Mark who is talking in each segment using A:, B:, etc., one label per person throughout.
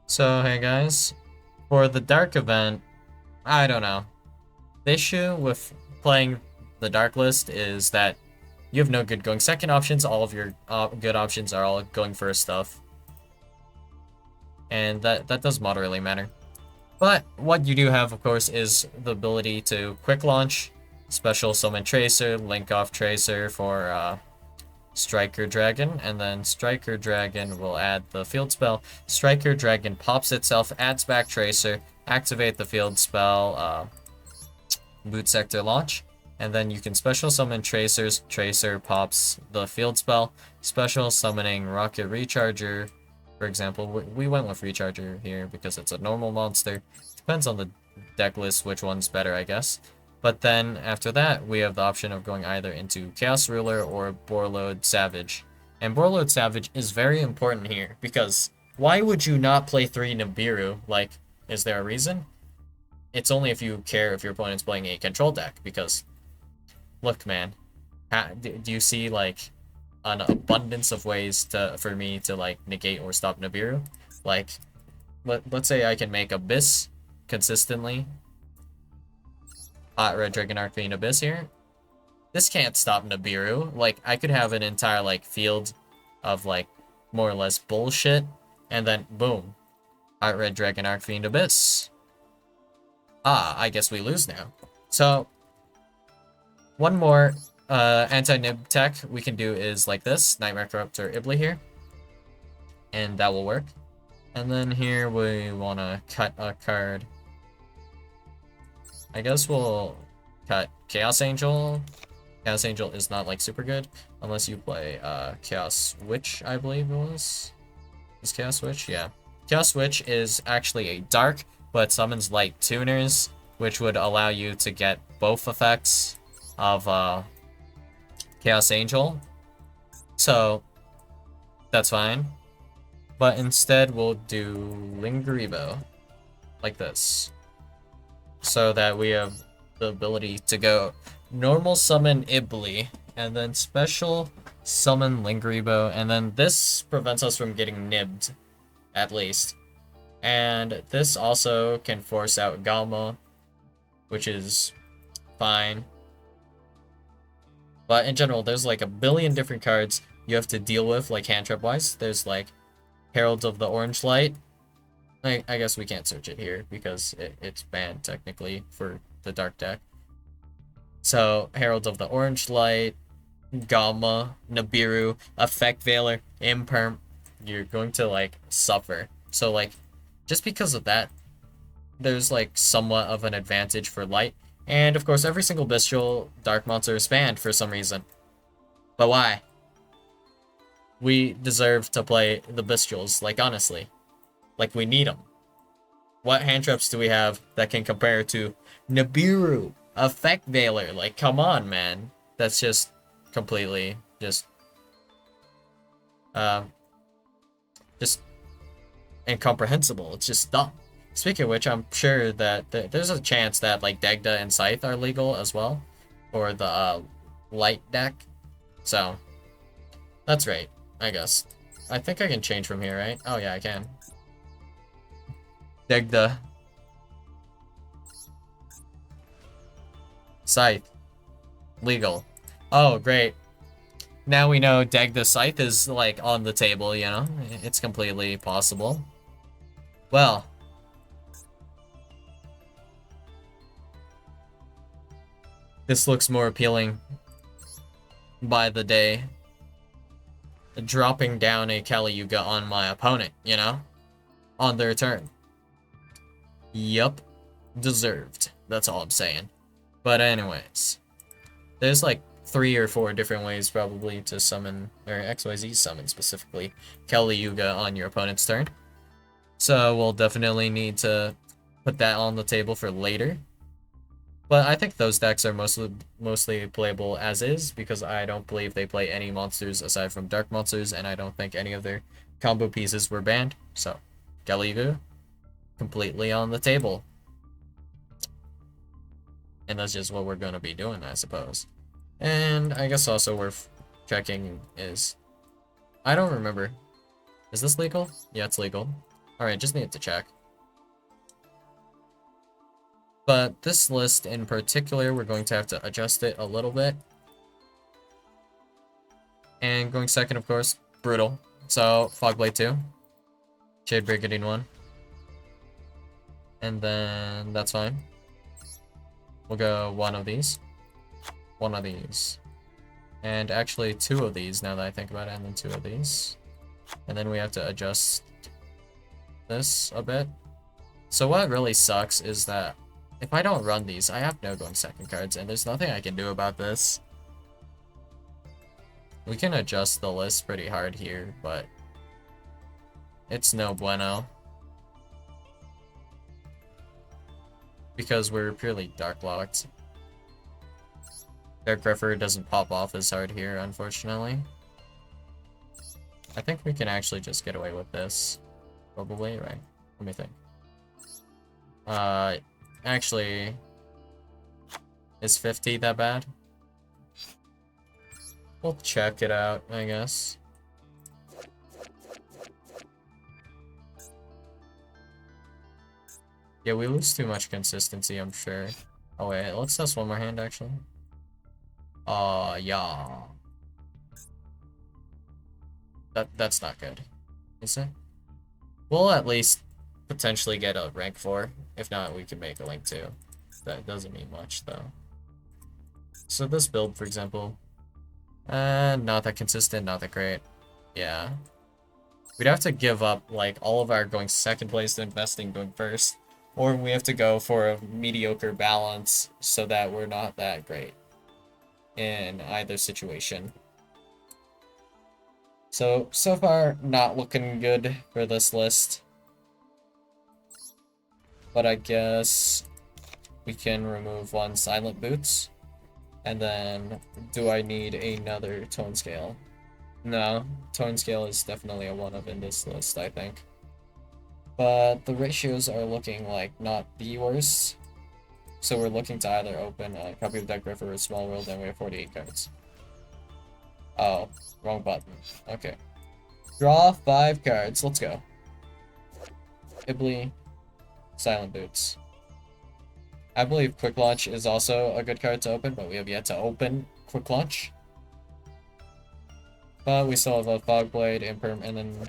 A: So, hey guys, for the Dark event, I don't know. The issue with playing the Dark list is that you have no good going second options. All of your good options are all going first stuff. And that does moderately matter. But what you do have, of course, is the ability to quick launch, special summon Tracer, link off Tracer for Striker Dragon, and then Striker Dragon will add the field spell. Striker Dragon pops itself, adds back Tracer, activate the field spell, Boot Sector launch, and then you can special summon Tracers. Tracer pops the field spell, special summoning Rocket Recharger. For example, we went with Recharger here because it's a normal monster. Depends on the deck list which one's better, I guess. But then after that, we have the option of going either into Chaos Ruler or Borload Savage. And Borload Savage is very important here because why would you not play 3 Nibiru? Like, is there a reason? It's only if you care if your opponent's playing a control deck because, look, man, do you see like an abundance of ways for me to like negate or stop Nibiru? Like, let's say I can make Abyss consistently. Hot Red Dragon Arcane Abyss here. This can't stop Nibiru. Like, I could have an entire, like, field of, like, more or less bullshit, and then, boom. Hot Red Dragon Arcane Abyss. Ah, I guess we lose now. So, one more anti-nib tech we can do is like this. Nightmare Corruptor Iblee here. And that will work. And then here we want to cut a card. I guess we'll cut Chaos Angel. Chaos Angel is not like super good unless you play Chaos Witch, I believe it was. Is Chaos Witch? Yeah. Chaos Witch is actually a dark, but summons light tuners, which would allow you to get both effects of Chaos Angel. So that's fine. But instead we'll do Lingeribo. Like this. So that we have the ability to go normal summon Iblee, and then special summon Lingeribo, and then this prevents us from getting nibbed, at least. And this also can force out Gamma, which is fine. But in general, there's like a billion different cards you have to deal with, like hand trap wise. There's like Herald of the Orange Light. I guess we can't search it here because it's banned technically for the dark deck. So, Herald of the Orange Light, Gamma, Nibiru, Effect Veiler, Imperm, you're going to like suffer. So like, just because of that, there's like somewhat of an advantage for light. And of course, every single bestial dark monster is banned for some reason. But why? We deserve to play the bestials, like honestly. Like, we need them. What hand traps do we have that can compare to Nibiru, Effect Veiler? Like, come on, man. That's just completely just incomprehensible. It's just dumb. Speaking of which, I'm sure that there's a chance that like Dagda and Scythe are legal as well, or the light deck. So that's right, I guess. I think I can change from here, right? Oh yeah, I can. Dagda. Scythe. Legal. Oh, great. Now we know Dagda Scythe is, like, on the table, you know? It's completely possible. Well. This looks more appealing by the day. Dropping down a Kali Yuga on my opponent, you know? On their turn. Yup. Deserved. That's all I'm saying. But anyways. There's like 3 or 4 different ways probably to summon, or XYZ summon specifically, Kali Yuga on your opponent's turn. So we'll definitely need to put that on the table for later. But I think those decks are mostly playable as is, because I don't believe they play any monsters aside from dark monsters, and I don't think any of their combo pieces were banned. So, Kali Yuga, completely on the table. And that's just what we're going to be doing, I suppose. And I guess also worth checking is... I don't remember. Is this legal? Yeah, it's legal. Alright, just need to check. But this list in particular, we're going to have to adjust it a little bit. And going second, of course, Brutal. So, Fogblade 2. Shade Brigandine 1. And then, that's fine. We'll go one of these. One of these. And actually, two of these, now that I think about it, and then two of these. And then we have to adjust this a bit. So what really sucks is that if I don't run these, I have no going second cards, and there's nothing I can do about this. We can adjust the list pretty hard here, but it's no bueno. Because we're purely dark locked. Dark Griffer doesn't pop off as hard here, unfortunately. I think we can actually just get away with this. Probably, right? Let me think. Actually, is 50 that bad? We'll check it out, I guess. Yeah, we lose too much consistency, I'm sure. Oh wait, let's test one more hand, actually. Yeah. That's not good, is it? We'll at least potentially get a rank 4. If not, we can make a link 2. That doesn't mean much, though. So this build, for example, not that consistent, not that great. Yeah. We'd have to give up, like, all of our going second place to investing going first. Or we have to go for a mediocre balance so that we're not that great in either situation. So far, not looking good for this list. But I guess we can remove one Silent Boots. And then, do I need another Tone Scale? No, Tone Scale is definitely a one-of in this list, I think. But the ratios are looking like not the worst. So we're looking to either open a copy of Deck Griffer or Small World, and we have 48 cards. Oh, wrong button. Okay. Draw 5 cards. Let's go. Iblee, Silent Boots. I believe Quick Launch is also a good card to open, but we have yet to open Quick Launch. But we still have a Fogblade, Imperm, and then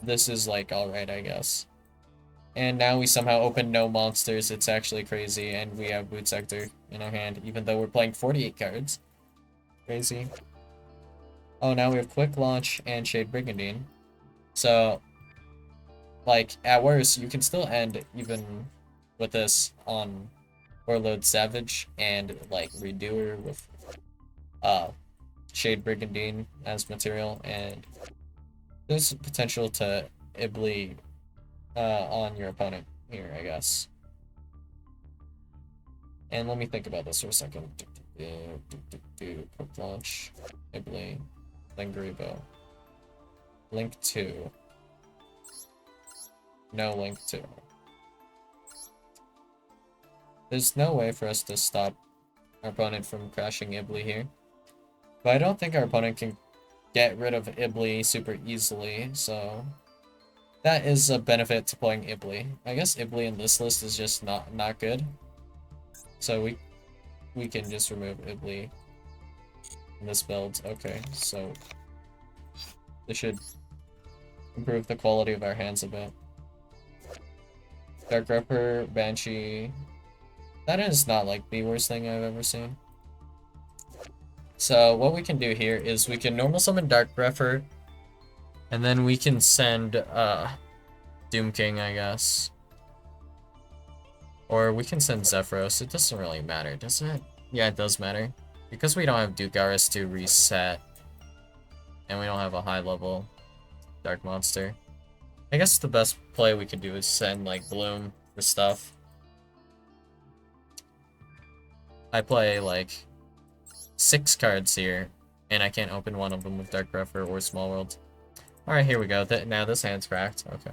A: this is like alright, I guess. And now we somehow open no monsters. It's actually crazy, and we have Boot Sector in our hand, even though we're playing 48 cards. Crazy. Oh, now we have Quick Launch and Shade Brigandine. So, like, at worst, you can still end even with this on Warlord Savage and, like, Redoer with Shade Brigandine as material, and there's potential to Iblee on your opponent here, I guess. And let me think about this for a second. Quick Launch, Iblee, then Grebo. Link 2. No Link 2. There's no way for us to stop our opponent from crashing Iblee here. But I don't think our opponent can get rid of Iblee super easily, so that is a benefit to playing Iblee. I guess Iblee in this list is just not good. So we can just remove Iblee in this build. Okay, so this should improve the quality of our hands a bit. Dark Gripper, Banshee. That is not like the worst thing I've ever seen. So what we can do here is we can normal summon Dark Griffer, and then we can send Doom King, I guess. Or we can send Zephyros. It doesn't really matter, does it? Yeah, it does matter. Because we don't have Dugaris to reset, and we don't have a high level Dark Monster, I guess the best play we can do is send, like, Bloom for stuff. I play, like, 6 cards here, and I can't open one of them with Dark Griffer or Small World. Alright, here we go. Now this hand's cracked. Okay.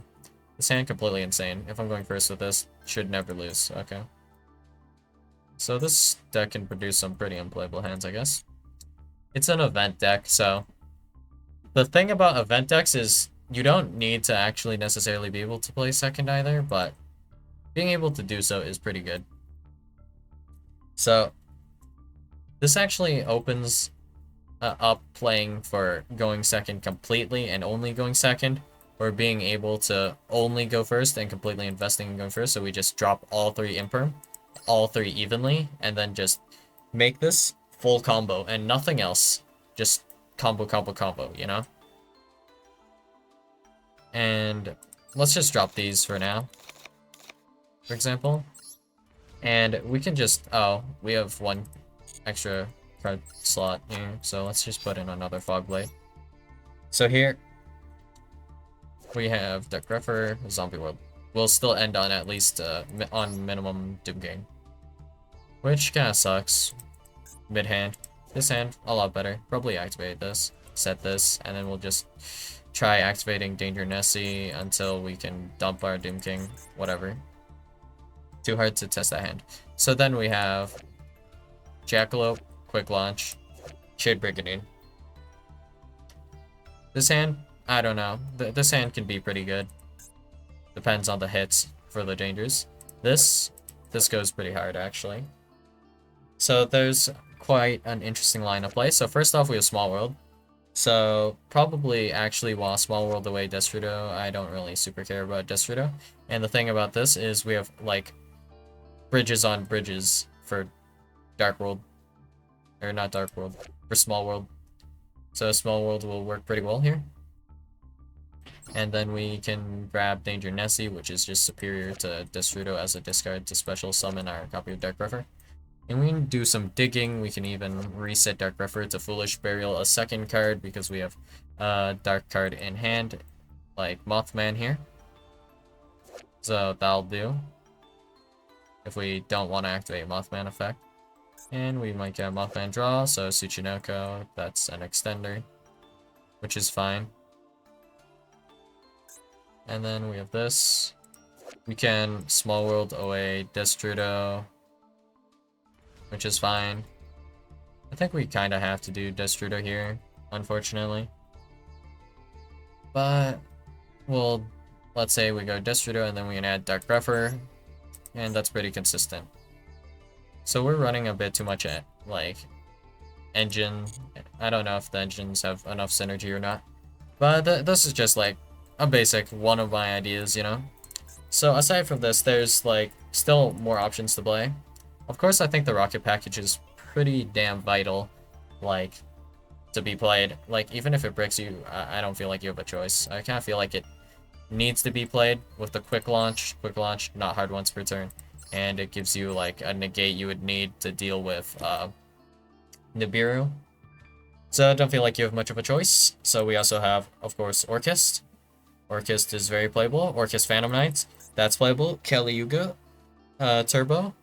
A: This hand completely insane. If I'm going first with this, should never lose. Okay. So this deck can produce some pretty unplayable hands, I guess. It's an event deck, so the thing about event decks is you don't need to actually necessarily be able to play second either, but being able to do so is pretty good. So this actually opens up playing for going second completely and only going second, or being able to only go first and completely investing in going first. So we just drop all three imperm, all three evenly, and then just make this full combo and nothing else. Just combo, combo, combo, you know? And let's just drop these for now, for example. And we can just, oh, we have one extra card slot here, so let's just put in another Fog Blade. So here, we have Deck Greffer, Zombie World. We'll still end on at least on minimum Doom Gain, which kind of sucks. Mid hand. This hand, a lot better. Probably activate this, set this, and then we'll just try activating Danger Nessie until we can dump our Doom King, whatever. Too hard to test that hand. So then we have Jackalope, Quick Launch, Shade Brigandine. This hand, I don't know. This hand can be pretty good. Depends on the hits for the dangers. This goes pretty hard, actually. So there's quite an interesting line of play. So first off, we have Small World. So probably actually while Small World away Destrudo, I don't really super care about Destrudo. And the thing about this is we have like bridges on bridges for Dark World. Or not Dark World, for Small World. So Small World will work pretty well here. And then we can grab Danger Nessie, which is just superior to Destrudo as a discard to special summon our copy of Dark Greffer. And we can do some digging. We can even reset Dark Greffer to Foolish Burial, a second card, because we have a Dark card in hand, like Mothman here. So that'll do. If we don't want to activate Mothman effect. And we might get Mothman draw, so Tsuchinoko, that's an extender, which is fine. And then we have this. We can Small World away Destrudo, which is fine. I think we kind of have to do Destrudo here, unfortunately. But, well, let's say we go Destrudo and then we can add Dark Greffer, and that's pretty consistent. So we're running a bit too much at, like, engine. I don't know if the engines have enough synergy or not. But this is just, like, a basic one of my ideas, you know? So aside from this, there's, like, still more options to play. Of course, I think the Rocket Package is pretty damn vital, like, to be played. Like, even if it breaks you, I don't feel like you have a choice. I kind of feel like it needs to be played with the Quick Launch, not hard once per turn. And it gives you, like, a negate you would need to deal with Nibiru. So I don't feel like you have much of a choice. So we also have, of course, Orchist. Orchist is very playable. Orchist Phantom Knights, that's playable. Kelly Yugioh, Turbo.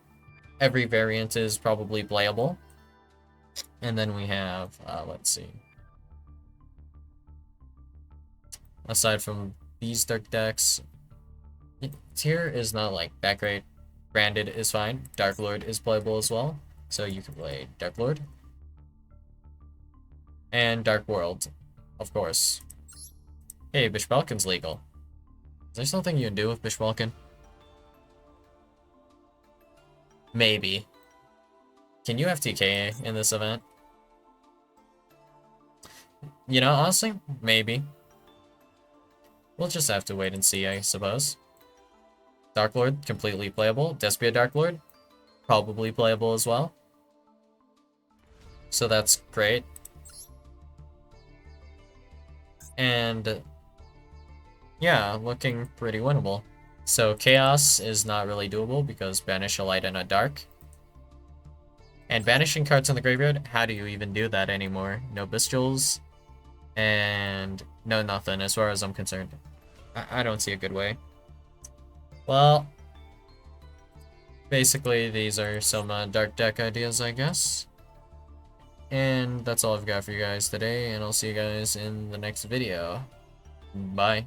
A: Every variant is probably playable. And then we have, let's see. Aside from these dark decks, tier is not, like, that great. Branded is fine. Dark Lord is playable as well. So you can play Dark Lord. And Dark World, of course. Hey, Bishbalkin's legal. Is there something you can do with Bishbalkin? Maybe. Can you FTK in this event? You know, honestly, maybe. We'll just have to wait and see, I suppose. Dark Lord, completely playable. Despia Dark Lord, probably playable as well. So that's great. And yeah, looking pretty winnable. So Chaos is not really doable because banish a light and a dark. And banishing cards in the graveyard, how do you even do that anymore? No Bestials, and no nothing as far as I'm concerned. I don't see a good way. Well, basically these are some dark deck ideas, I guess. And that's all I've got for you guys today, and I'll see you guys in the next video. Bye.